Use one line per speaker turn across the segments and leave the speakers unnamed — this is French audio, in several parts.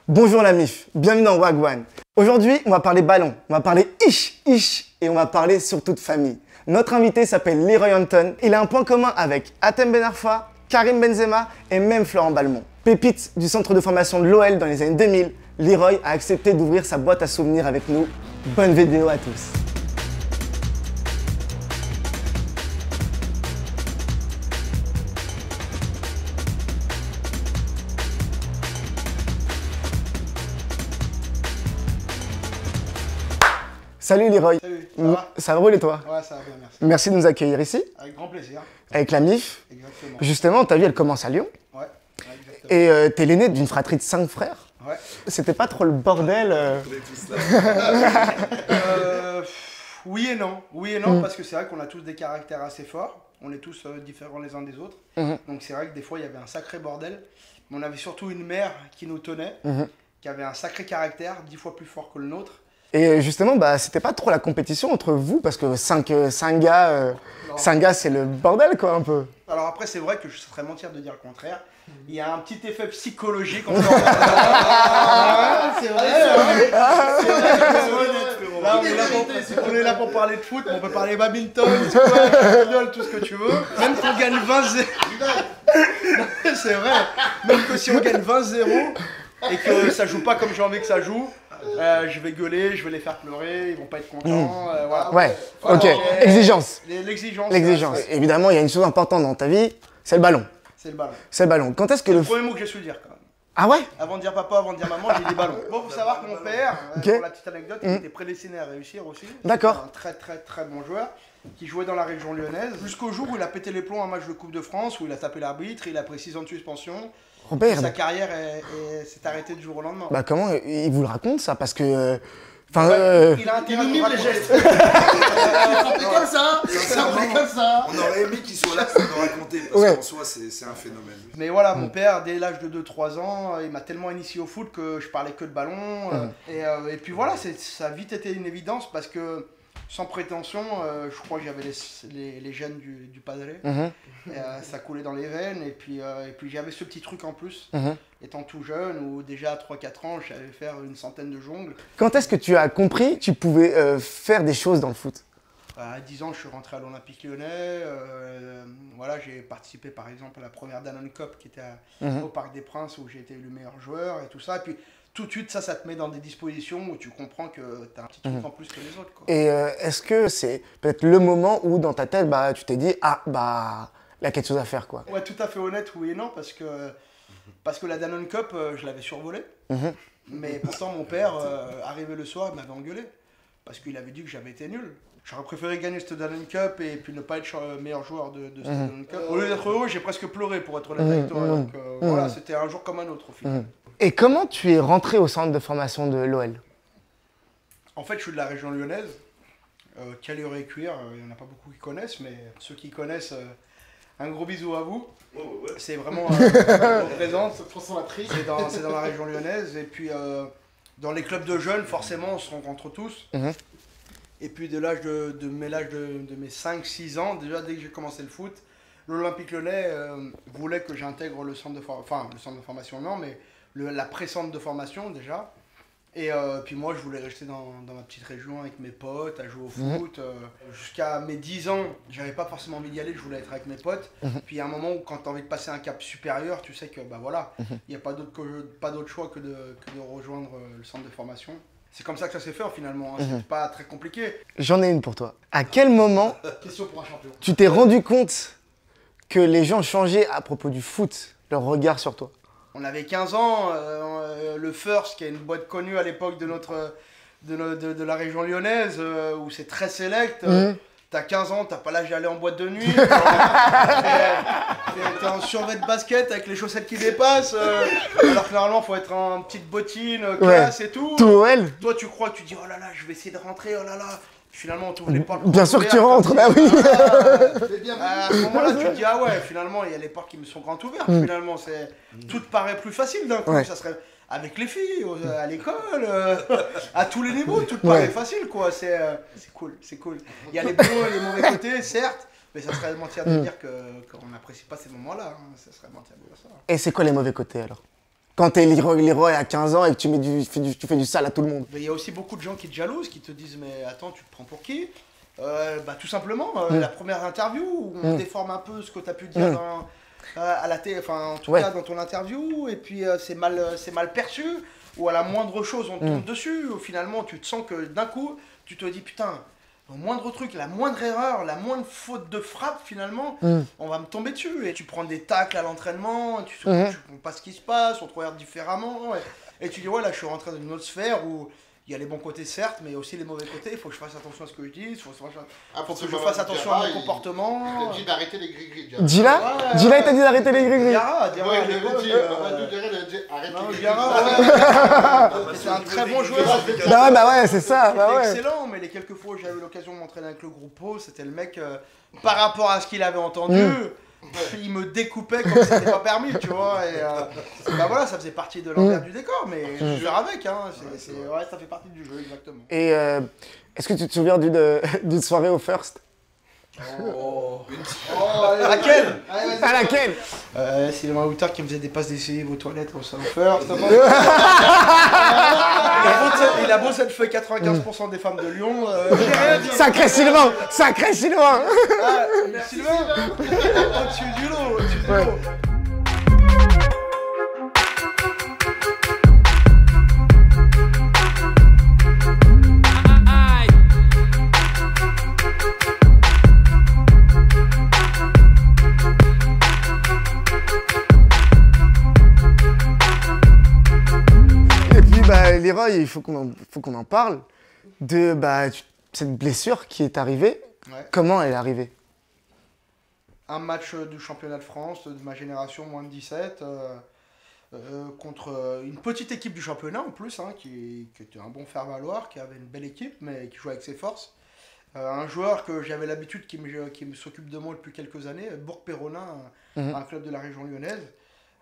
Bonjour la MIF, bienvenue dans Wagwan. Aujourd'hui, on va parler ballon, on va parler ish et on va parler surtout de famille. Notre invité s'appelle Leroy Anton. Il a un point commun avec Hatem Ben Arfa, Karim Benzema et même Florent Balmont. Pépite du centre de formation de l'OL dans les années 2000, Leroy a accepté d'ouvrir sa boîte à souvenirs avec nous. Bonne vidéo à tous. Salut Leroy.
Salut, ça va?
Ça roule et toi?
Ouais, ça va bien, merci.
Merci de nous accueillir ici,
Avec grand plaisir.
avec la MIF.
Exactement.
Justement, ta vie elle commence à Lyon.
Ouais, exactement.
Et t'es l'aîné d'une fratrie de 5 frères.
Ouais.
C'était pas trop le bordel
Oui et non. Oui et non, parce que c'est vrai qu'on a tous des caractères assez forts. On est tous différents les uns des autres. Donc c'est vrai que des fois, il y avait un sacré bordel. Mais on avait surtout une mère qui nous tenait, qui avait un sacré caractère, 10 fois plus fort que le nôtre.
Et justement, bah, c'était pas trop la compétition entre vous, parce que 5 gars, c'est le bordel, quoi, un peu.
Alors après, c'est vrai que je serais mentir de dire le contraire. Il y a un petit effet psychologique. C'est vrai. Là, on est là pour parler de foot, mais on peut parler badminton, tout ce que tu veux. Même qu'on gagne 20-0. C'est vrai. Même que si on gagne 20-0 et que ça joue pas comme j'ai envie que ça joue, je vais gueuler, je vais les faire pleurer, ils vont pas être contents. Voilà.
Ouais,
Voilà,
ok. Exigence.
L'exigence.
L'exigence. Évidemment, il y a une chose importante dans ta vie, c'est le ballon.
C'est le ballon.
C'est le ballon. Quand est-ce que
C'est
le...
le premier mot que j'ai su dire quand même.
Ah ouais?
Avant de dire papa, avant de dire maman, j'ai dit ballon. Bon, faut savoir que mon père,
Ok.
pour la petite anecdote, il était prédestiné à réussir aussi.
D'accord.
C'était un très bon joueur qui jouait dans la région lyonnaise. Jusqu'au jour où il a pété les plombs à un match de Coupe de France, où il a tapé l'arbitre, il a pris 6 ans de suspension.
Robert,
Sa carrière s'est arrêtée du jour au lendemain.
bah comment il vous le raconte ça? Parce que...
Il a intérêt à nous
mime les
raconter.
gestes. C'est comme ça. C'est comme ça.
On aurait aimé qu'il soit là pour nous raconter, parce
Ouais.
qu'en soi, c'est un phénomène.
Mais voilà, mon père, dès l'âge de 2-3 ans, il m'a tellement initié au foot que je parlais que de ballon. Et puis voilà, ça a vite été une évidence parce que, sans prétention, je crois que j'avais les gènes du padré. Ça coulait dans les veines. Et puis j'avais ce petit truc en plus, étant tout jeune, où déjà à 3-4 ans, je savais faire une centaine de jongles.
Quand est-ce que tu as compris que tu pouvais faire des choses dans le foot?
À 10 ans, je suis rentré à l'Olympique Lyonnais. Voilà, j'ai participé par exemple à la première Danone Cup qui était au Parc des Princes où j'ai été élu meilleur joueur et tout ça. Et puis tout de suite, ça te met dans des dispositions où tu comprends que tu as un petit truc en plus que les autres, quoi.
Et est-ce que c'est peut-être le moment où dans ta tête, bah, tu t'es dit, ah, bah, il y a quelque chose à faire, quoi?
Ouais, tout à fait honnête, oui et non, parce que la Danone Cup, je l'avais survolée. Mais pourtant, mon père, arrivé le soir, il m'avait engueulé. Parce qu'il avait dit que j'avais été nul. J'aurais préféré gagner cette Danone Cup et puis ne pas être meilleur joueur de cette Danone Cup. Au lieu d'être heureux, j'ai presque pleuré pour être honnête avec toi. Donc voilà, c'était un jour comme un autre au final.
Et comment tu es rentré au centre de formation de l'OL?
En fait, je suis de la région lyonnaise. Caluire et Cuire, il n'y en a pas beaucoup qui connaissent, mais ceux qui connaissent, un gros bisou à vous. C'est vraiment représente. C'est dans la région lyonnaise. Et puis, dans les clubs de jeunes, forcément, on se rencontre tous. Et puis, de mes 5-6 ans, déjà, dès que j'ai commencé le foot, l'Olympique Lyonnais voulait que j'intègre le centre de formation. Enfin, le centre de formation, non, mais la pré-centre de formation, déjà. Et puis moi, je voulais rester dans ma petite région avec mes potes, à jouer au foot. Jusqu'à mes 10 ans, j'avais pas forcément envie d'y aller, je voulais être avec mes potes. Puis il y a un moment où quand tu as envie de passer un cap supérieur, tu sais que bah voilà, il n'y a pas d'autre choix que de rejoindre le centre de formation. C'est comme ça que ça s'est fait finalement, hein. C'est pas très compliqué.
J'en ai une pour toi. À quel moment
Question pour un champion.
tu t'es rendu compte que les gens changeaient à propos du foot, leur regard sur toi?
On avait 15 ans, le First, qui est une boîte connue à l'époque de la région lyonnaise, où c'est très select. T'as 15 ans, t'as pas l'âge d'aller en boîte de nuit. T'es en survêt de basket avec les chaussettes qui dépassent. Alors que normalement, faut être en petite bottine, classe et tout.
Tout OL?
Toi, tu crois que tu dis, oh là là, je vais essayer de rentrer, oh là là. Finalement, on t'ouvre les portes.
Bien sûr que tu rentres, bah oui.
À ce moment-là, tu te dis, ah ouais, finalement, il y a les portes qui me sont grandes ouvertes. Finalement, tout te paraît plus facile d'un coup.
Ouais.
Ça serait avec les filles, à l'école, à tous les niveaux, tout te paraît facile, quoi. C'est cool, c'est cool. Il y a les bons et les mauvais côtés, certes, mais ça serait mentir de dire qu'on n'apprécie pas ces moments-là. Hein. Ça serait mentir de dire ça.
Et c'est quoi les mauvais côtés alors? Quand t'es Leroy à 15 ans et que tu fais du sale à tout le monde.
Il y a aussi beaucoup de gens qui te jalousent, qui te disent mais attends, tu te prends pour qui? Tout simplement, la première interview où on déforme un peu ce que tu as pu dire à la télé, enfin en tout cas dans ton interview, et puis c'est mal perçu, ou à la moindre chose on te tombe dessus, ou finalement tu te sens que d'un coup tu te dis putain, au moindre truc, la moindre erreur, la moindre faute de frappe finalement, on va me tomber dessus, et tu prends des tacles à l'entraînement, tu comprends pas ce qui se passe, on te regarde différemment, et tu dis ouais là je suis rentré dans une autre sphère où il y a les bons côtés certes, mais aussi les mauvais côtés. Il faut que je fasse attention à ce que je dis, il faut que je fasse attention à mon comportement.
Il t'a dit d'arrêter les gris-gris.
Dila, il t'a dit d'arrêter les gris-gris.
Diarra,
il a dit arrête les gris-gris.
C'est un très bon joueur.
Bah ouais, c'est ça.
C'était excellent, mais les quelques fois où j'avais eu l'occasion de m'entraîner avec le groupe Pau, c'était le mec, par rapport à ce qu'il avait entendu, il me découpait comme si c'était pas permis, tu vois. Et bah voilà, ça faisait partie de l'envers du décor, mais je vais avec, hein. Ouais, ça fait partie du jeu, exactement.
Et est-ce que tu te souviens d'une soirée au First?
Laquelle?
À laquelle?
C'est le Outer qui me faisait des passes d'essayer aux toilettes au salon First. Il a beau s'être fait 95% des femmes de Lyon.
Sacré Sylvain! Sacré Sylvain!
Sylvain! Au-dessus du lot, au-dessus du lot.
Leroy, il faut qu'on en parle de cette blessure qui est arrivée.
Ouais.
Comment elle est arrivée?
Un match du championnat de France de ma génération, moins de 17, contre une petite équipe du championnat en plus, hein, qui était un bon faire-valoir, qui avait une belle équipe, mais qui jouait avec ses forces. Un joueur que j'avais l'habitude qui s'occupe de moi depuis quelques années, Bourg-Péronin, un club de la région lyonnaise.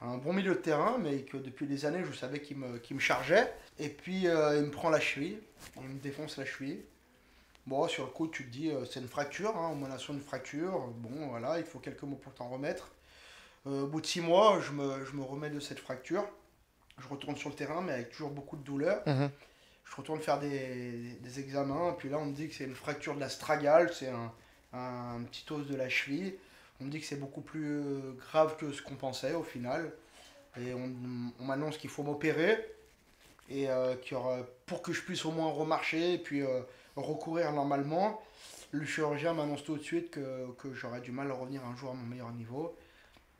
Un bon milieu de terrain, mais que depuis des années, je savais qu'il me chargeait. Et puis, il me prend la cheville, il me défonce la cheville. Bon, sur le coup, tu te dis, c'est une fracture, hein, emmenation d'une fracture. Bon, voilà, il faut quelques mots pour t'en remettre. Au bout de 6 mois, je me remets de cette fracture. Je retourne sur le terrain, mais avec toujours beaucoup de douleur. Je retourne faire des examens, puis là, on me dit que c'est une fracture de l'astragale, c'est un petit os de la cheville. On me dit que c'est beaucoup plus grave que ce qu'on pensait au final. Et on m'annonce qu'il faut m'opérer. Et pour que je puisse au moins remarcher et puis recourir normalement, le chirurgien m'annonce tout de suite que j'aurais du mal à revenir un jour à mon meilleur niveau.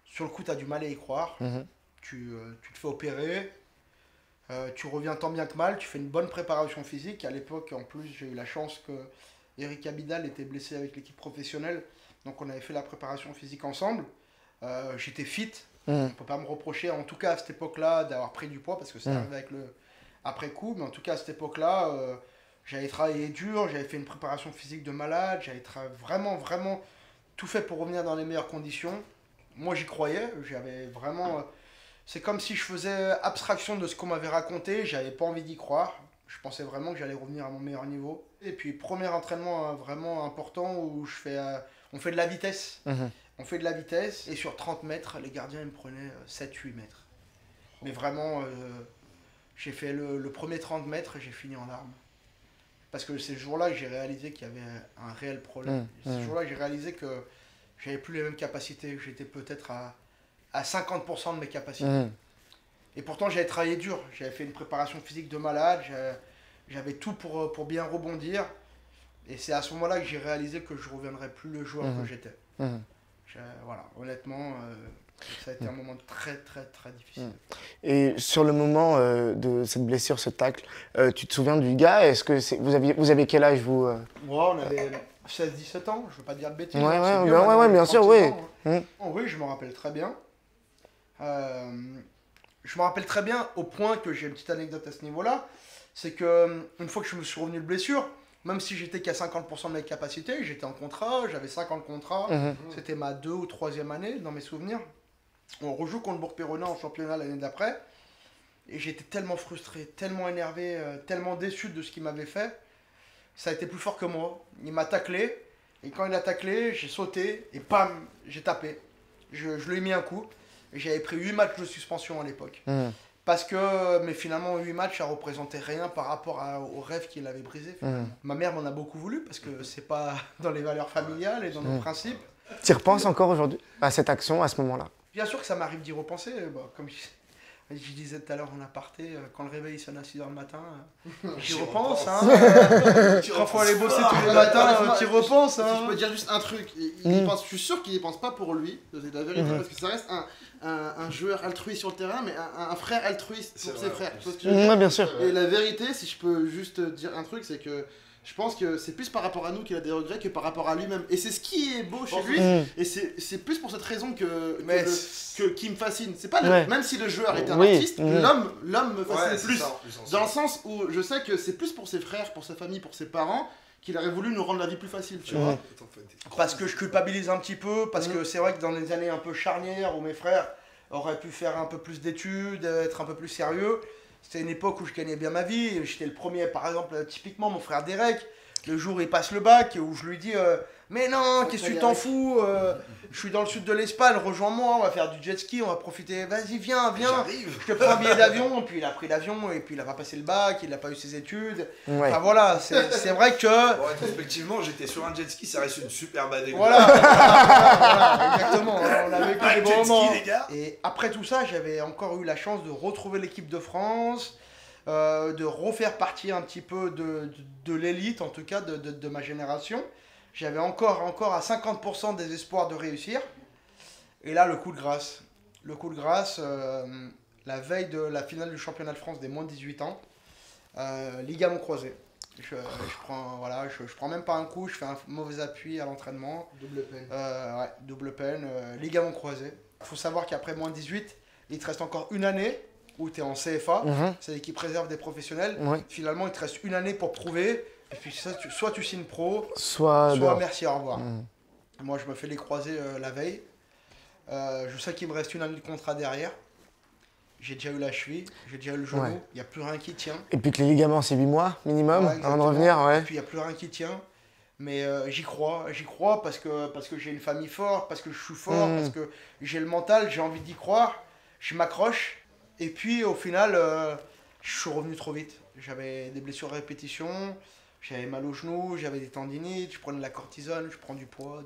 Sur le coup, tu as du mal à y croire. Tu te fais opérer. Tu reviens tant bien que mal. Tu fais une bonne préparation physique. À l'époque, en plus, j'ai eu la chance que Eric Abidal était blessé avec l'équipe professionnelle. Donc on avait fait la préparation physique ensemble. J'étais fit. On ne peut pas me reprocher, en tout cas à cette époque-là, d'avoir pris du poids, parce que c'est arrivé avec le après-coup. Mais en tout cas à cette époque-là, j'avais travaillé dur, j'avais fait une préparation physique de malade, j'avais vraiment tout fait pour revenir dans les meilleures conditions. Moi j'y croyais, j'avais vraiment... c'est comme si je faisais abstraction de ce qu'on m'avait raconté, j'avais pas envie d'y croire. Je pensais vraiment que j'allais revenir à mon meilleur niveau. Et puis premier entraînement vraiment important où on fait de la vitesse. On fait de la vitesse et sur 30 mètres, les gardiens ils me prenaient 7-8 mètres. Mais vraiment, j'ai fait le premier 30 mètres et j'ai fini en larmes. Parce que c'est ce jour-là que j'ai réalisé qu'il y avait un réel problème. C'est ce jour-là que j'ai réalisé que j'avais plus les mêmes capacités, que j'étais peut-être à 50% de mes capacités. Et pourtant j'avais travaillé dur, j'avais fait une préparation physique de malade, j'avais tout pour bien rebondir. Et c'est à ce moment-là que j'ai réalisé que je ne reviendrais plus le joueur que j'étais. Voilà, honnêtement, ça a été un moment très difficile.
Et sur le moment de cette blessure, ce tacle, tu te souviens du gars? Est-ce que vous aviez quel âge vous
On avait 16-17 ans, je ne veux pas dire de bêtises.
Ouais, bien sûr, oui.
Oui, je me rappelle très bien. Je me rappelle très bien au point que j'ai une petite anecdote à ce niveau-là. C'est qu'une fois que je me suis revenu de blessure, même si j'étais qu'à 50% de mes capacités, j'étais en contrat, j'avais 50 contrats, c'était ma 2e ou 3e année dans mes souvenirs. On rejoue contre Bourg-Péronin en championnat l'année d'après, et j'étais tellement frustré, tellement énervé, tellement déçu de ce qu'il m'avait fait. Ça a été plus fort que moi. Il m'a taclé, et quand il a taclé, j'ai sauté, et bam, j'ai tapé. Je lui ai mis un coup, et j'avais pris 8 matchs de suspension à l'époque. Parce que, mais finalement, 8 matchs, ça représentait rien par rapport au rêve qu'il avait brisé. Ma mère m'en a beaucoup voulu parce que c'est pas dans les valeurs familiales et dans nos principes.
Tu y repenses encore aujourd'hui à cette action, à ce moment-là?
Bien sûr que ça m'arrive d'y repenser. Comme je disais tout à l'heure en aparté, quand le réveil sonne à 6 h du matin, j'y repense. Quand il faut aller bosser tous les matins, tu y repenses.
Si je peux dire juste un truc, je suis sûr qu'il y pense pas pour lui, c'est la vérité, parce que ça reste un joueur altruiste sur le terrain, mais un frère altruiste pour ses frères.
Oui, bien sûr.
Et la vérité, si je peux juste dire un truc, c'est que je pense que c'est plus par rapport à nous qu'il a des regrets que par rapport à lui-même. Et c'est ce qui est beau chez lui. Et c'est plus pour cette raison qui me fascine. C'est pas même si le joueur est un artiste, l'homme me fascine plus. Dans le sens où je sais que c'est plus pour ses frères, pour sa famille, pour ses parents, qu'il aurait voulu nous rendre la vie plus facile, tu vois.
Parce que je culpabilise un petit peu, parce que c'est vrai que dans les années un peu charnières où mes frères auraient pu faire un peu plus d'études, être un peu plus sérieux, c'était une époque où je gagnais bien ma vie. J'étais le premier, par exemple, typiquement mon frère Derek, le jour où il passe le bac, où je lui dis mais non, qu'est-ce que tu t'en fous, je suis dans le sud de l'Espagne, rejoins-moi, on va faire du jet ski, on va profiter, vas-y, viens, je te prends un billet d'avion. Puis il a pris l'avion, et puis il a pas passé le bac, il n'a pas eu ses études. Enfin voilà, c'est vrai que...
Bon, effectivement, j'étais sur un jet ski, ça reste une superbe anecdote.
Voilà, exactement, on a vécu des bons moments.
Les gars.
Et après tout ça, j'avais encore eu la chance de retrouver l'équipe de France, de refaire partie un petit peu de l'élite, en tout cas de ma génération. J'avais encore à 50% des espoirs de réussir. Et là, le coup de grâce. Le coup de grâce, la veille de la finale du championnat de France des moins de 18 ans, ligament croisé. Je prends même pas un coup, je fais un mauvais appui à l'entraînement.
Double peine.
Double peine, ligament croisé. Il faut savoir qu'après moins 18, il te reste encore une année où tu es en CFA, c'est l'équipe réserve des professionnels. Finalement, il te reste une année pour prouver. Et puis soit tu signes pro, soit merci, au revoir. Moi, je me fais les croisés la veille. Je sais qu'il me reste une année de contrat derrière. J'ai déjà eu la cheville, j'ai déjà eu le genou, il n'y a plus rien qui tient.
Et puis que les ligaments, c'est 8 mois minimum avant de revenir.
Et puis il n'y a plus rien qui tient. Mais j'y crois parce que j'ai une famille forte, parce que je suis fort, parce que j'ai le mental, j'ai envie d'y croire. Je m'accroche. Et puis au final, je suis revenu trop vite. J'avais des blessures à répétition. J'avais mal au genou, j'avais des tendinites, je prenais de la cortisone, je prends du poids.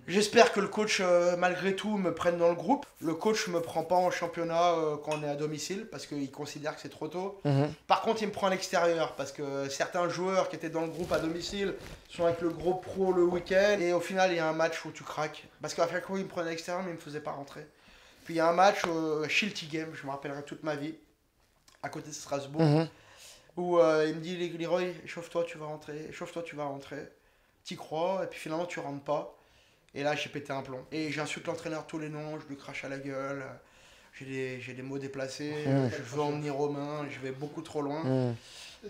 J'espère que le coach, malgré tout, me prenne dans le groupe. Le coach ne me prend pas en championnat quand on est à domicile, parce qu'il considère que c'est trop tôt. Par contre, il me prend à l'extérieur, parce que certains joueurs qui étaient dans le groupe à domicile sont avec le gros pro le week-end. Et au final, il y a un match où tu craques. Parce qu'à chaque fois, il me prenait à l'extérieur, mais il ne me faisait pas rentrer. Puis il y a un match, Shilty Game, je me rappellerai toute ma vie, à côté de Strasbourg. Où il me dit Leroy, chauffe-toi, tu vas rentrer. T'y crois, et puis finalement tu rentres pas. Et là j'ai pété un plomb. Et j'insulte l'entraîneur tous les noms, je lui crache à la gueule. J'ai des mots déplacés, je veux emmener Romain, je vais beaucoup trop loin.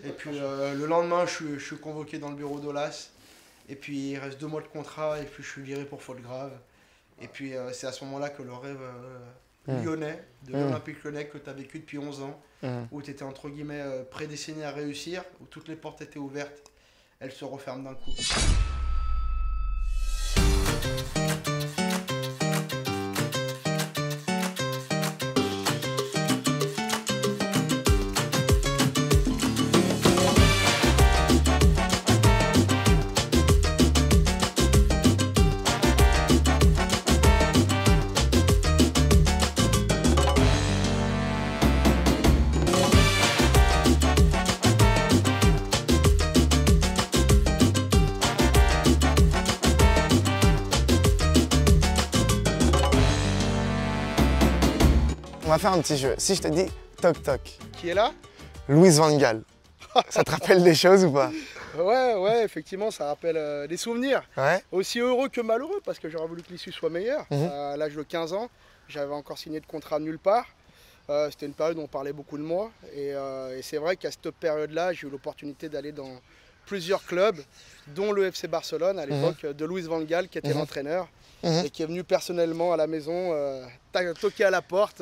Et puis le lendemain je suis convoqué dans le bureau d'Olas. Et puis il reste 2 mois de contrat, et puis je suis viré pour faute grave. Et puis c'est à ce moment-là que le rêve lyonnais, de l'Olympique Lyonnais que tu as vécu depuis 11 ans, où tu étais entre guillemets prédestiné à réussir, où toutes les portes étaient ouvertes, elles se referment d'un coup.
On va faire un petit jeu. Si je te dis toc toc.
Qui est là?
Louis Van Gaal. Ça te rappelle des choses ou pas?
Ouais, effectivement, ça rappelle des souvenirs. Aussi heureux que malheureux, parce que j'aurais voulu que l'issue soit meilleure. À l'âge de 15 ans, j'avais encore signé de contrat nulle part. C'était une période où on parlait beaucoup de moi. Et c'est vrai qu'à cette période-là, j'ai eu l'opportunité d'aller dans plusieurs clubs, dont le FC Barcelone, à l'époque de Louis Van Gaal, qui était l'entraîneur, et qui est venu personnellement à la maison toquer à la porte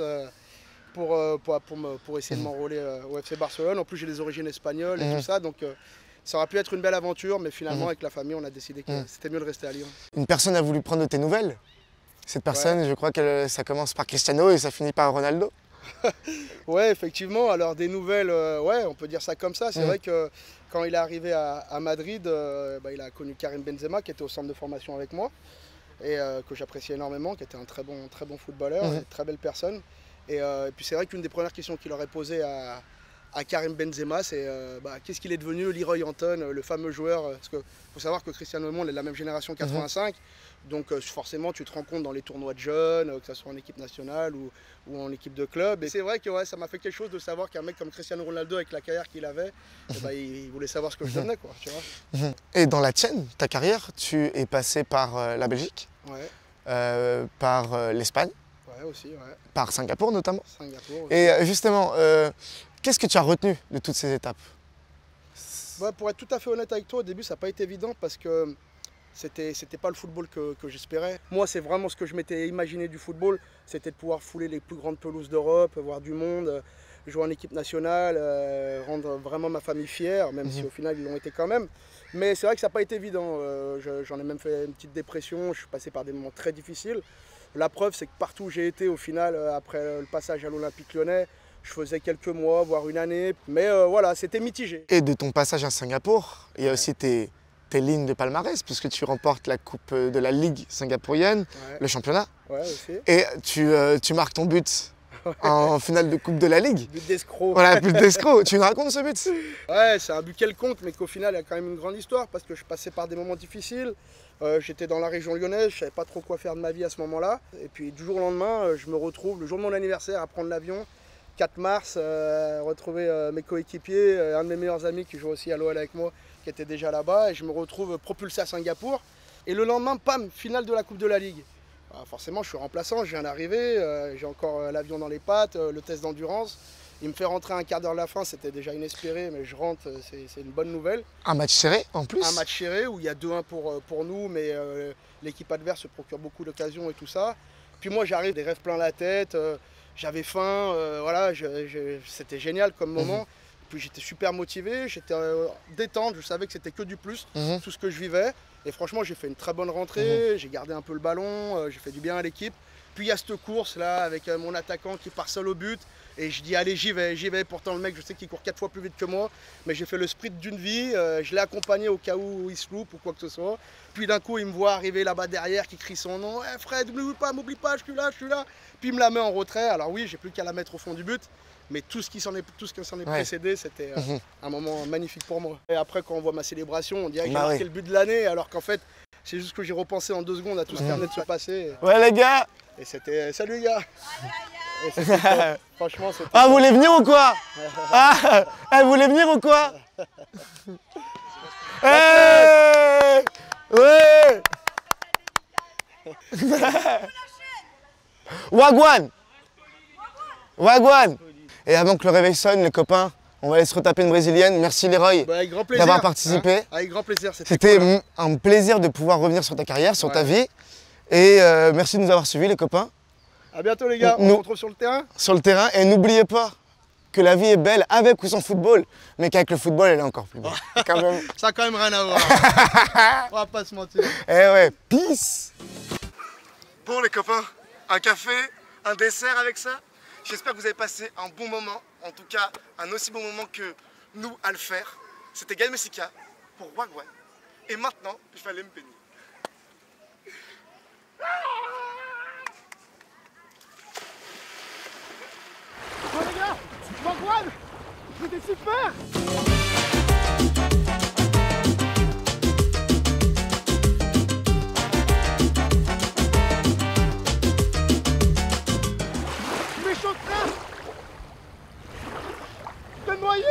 pour essayer de m'enrôler au FC Barcelone. En plus, j'ai des origines espagnoles et tout ça, donc ça aurait pu être une belle aventure, mais finalement, avec la famille, on a décidé que c'était mieux de rester à Lyon.
Une personne a voulu prendre de tes nouvelles. Cette personne, je crois que ça commence par Cristiano et ça finit par Ronaldo.
Ouais, effectivement. Alors des nouvelles, ouais, on peut dire ça comme ça. C'est vrai que quand il est arrivé à Madrid, il a connu Karim Benzema qui était au centre de formation avec moi et que j'appréciais énormément, qui était un très bon footballeur, une très belle personne. Et puis c'est vrai qu'une des premières questions qu'il aurait posées à Karim Benzema, c'est qu'est-ce qu'il est devenu, Leroy Anton, le fameux joueur. Parce qu'il faut savoir que Cristiano Ronaldo est de la même génération 85, donc forcément tu te rends compte dans les tournois de jeunes, que ce soit en équipe nationale ou en équipe de club. Et c'est vrai que ouais, ça m'a fait quelque chose de savoir qu'un mec comme Cristiano Ronaldo, avec la carrière qu'il avait, il voulait savoir ce que je devenais, quoi, tu vois.
Et dans la tienne, ta carrière, tu es passé par la Belgique, par l'Espagne,
aussi,
par Singapour notamment.
Singapour aussi.
Et justement, qu'est-ce que tu as retenu de toutes ces étapes?
Pour être tout à fait honnête avec toi, au début ça n'a pas été évident parce que c'était pas le football que j'espérais. Moi c'est vraiment ce que je m'étais imaginé du football, c'était de pouvoir fouler les plus grandes pelouses d'Europe, voir du monde, jouer en équipe nationale, rendre vraiment ma famille fière, même si au final ils l'ont été quand même. Mais c'est vrai que ça n'a pas été évident, j'en ai même fait une petite dépression, je suis passé par des moments très difficiles. La preuve c'est que partout où j'ai été au final, après le passage à l'Olympique Lyonnais, je faisais quelques mois, voire une année, mais voilà, c'était mitigé.
Et de ton passage à Singapour, il y a aussi tes lignes de palmarès, puisque tu remportes la coupe de la Ligue singapourienne, le championnat.
Ouais, aussi.
Et tu marques ton but en finale de coupe de la Ligue.
But d'escroc.
Voilà, but d'escroc. Tu nous racontes ce but?
Ouais, c'est un but quelconque, mais qu'au final, il y a quand même une grande histoire, parce que je passais par des moments difficiles. J'étais dans la région lyonnaise, je ne savais pas trop quoi faire de ma vie à ce moment-là. Et puis du jour au lendemain, je me retrouve, le jour de mon anniversaire, à prendre l'avion. 4 mars, retrouver mes coéquipiers, un de mes meilleurs amis qui joue aussi à l'OL avec moi, qui était déjà là-bas, et je me retrouve propulsé à Singapour. Et le lendemain, pam, finale de la Coupe de la Ligue. Alors forcément, je suis remplaçant, je viens d'arriver, j'ai encore l'avion dans les pattes, le test d'endurance. Il me fait rentrer un quart d'heure à la fin, c'était déjà inespéré, mais je rentre, c'est une bonne nouvelle.
Un match serré en plus?
Un match serré où il y a 2-1 pour nous, mais l'équipe adverse se procure beaucoup d'occasions et tout ça. Puis moi, j'arrive, des rêves plein la tête. J'avais faim, voilà, c'était génial comme moment. Puis j'étais super motivé, j'étais détente, je savais que c'était que du plus, tout ce que je vivais. Et franchement, j'ai fait une très bonne rentrée, j'ai gardé un peu le ballon, j'ai fait du bien à l'équipe. Puis il y a cette course là avec mon attaquant qui part seul au but. Et je dis allez, j'y vais. Pourtant le mec, je sais qu'il court 4 fois plus vite que moi. Mais j'ai fait le sprint d'une vie, je l'ai accompagné au cas où il se loupe ou quoi que ce soit. Puis d'un coup, il me voit arriver là-bas derrière, qui crie son nom. Hey, Fred, m'oublie pas, je suis là. Puis il me la met en retrait. Alors oui, j'ai plus qu'à la mettre au fond du but. Mais tout ce qui s'en est précédé, c'était un moment magnifique pour moi. Et après, quand on voit ma célébration, on dirait que j'ai marqué le but de l'année. Alors qu'en fait, c'est juste que j'ai repensé en 2 secondes à tout ce qui venait de se passer.
Ouais les gars.
Et c'était salut les gars. Franchement, c'était...
Ah, vous voulez venir ou quoi? Ah, vous voulez venir ou quoi? Hey, ouais. Wagwan. Wagwan. Et avant que le réveil sonne, les copains, on va aller se retaper une brésilienne. Merci Leroy d'avoir participé.
Avec grand plaisir.
C'était cool, un plaisir de pouvoir revenir sur ta carrière, sur ta vie. Et merci de nous avoir suivis les copains.
A bientôt les gars, on se retrouve sur le terrain.
Sur le terrain, et n'oubliez pas que la vie est belle avec ou sans football, mais qu'avec le football, elle est encore plus belle. Quand même.
Ça a quand même rien à voir. On va pas se mentir.
Eh ouais, peace. Bon les copains, un café, un dessert avec ça. J'espère que vous avez passé un bon moment, en tout cas un aussi bon moment que nous à le faire. C'était Gaël Messika pour Wagwan. Et maintenant, je vais aller me baigner.
Bon les gars, Wagwan, c'était super. Je m'échauffe là. T'es noyé.